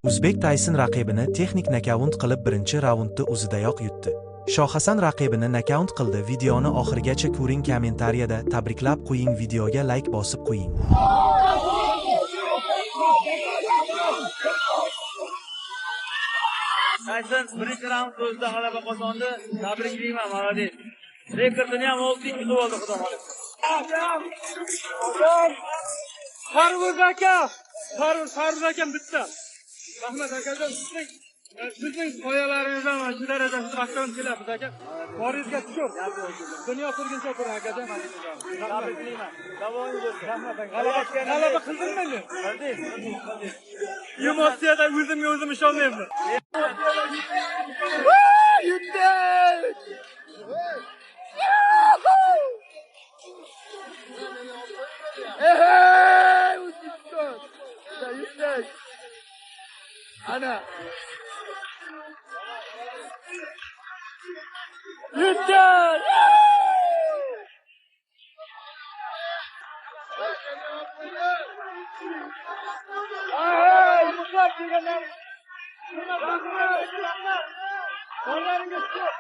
Uzbek Tyson raqibini texnik nokaut qilib birinchi raundda o'zidayoq yutdi. Shohhasan raqibini nokaut qildi. Videoni oxirigacha ko'ring, kommentariyada tabriklab qo'ying, videoga like bosib qo'ying. Tyson birinchi raund o'zida g'alaba qozondi. Tabriklayman, malades. Rekordini ham 6 yutib oldi, xudo xohlasa. Farrux aka bitta. Rahmat akajon, sizning qoyalaringizdan mana shu darajada rahmat kelyapmiz aka. Boringizga shukur. Dunyo ko'rguncha ko'ring akajon. Tabriklayman. Davoing bo'lsin. Rahmat aka. G'alaba qildingmi men? Qildim. Emotsiyada o'zimga o'zim ishonmayman. Yutdik! Hey, O'zbekiston! Yutdik! Ana! Yutdik! Ay, mutlaq deganlar. Qo'llaringiz ko'p.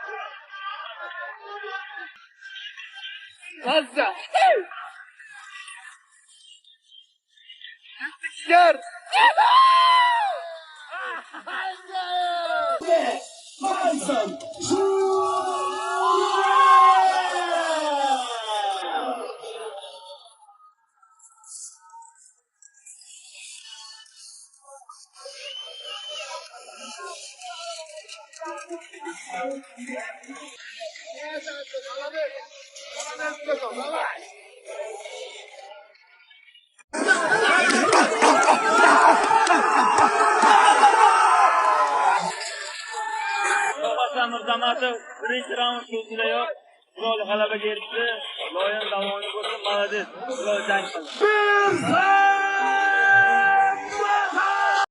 Lazza. Yutdiklar. Tyson. Mirzamatov birinchi raund o'zidayoq chiroyli g'alabaga erishdi. Loyin davomini bo'lsin, malades. Chiroyli jang qildi.